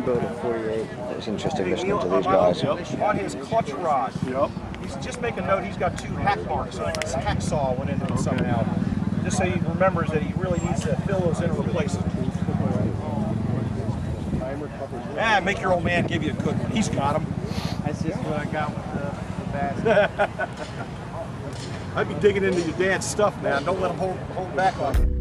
I built a 48. It's interesting listening to these guys. On his clutch rod. Yep. He's just making note he's got 2 hack marks, like his hacksaw went into it somehow. Just so he remembers that he really needs to fill those in and replace it. Make your old man give you a good one. He's got them. That's just what I got with the basket. I'd be digging into your dad's stuff, man. Don't let him hold back on you.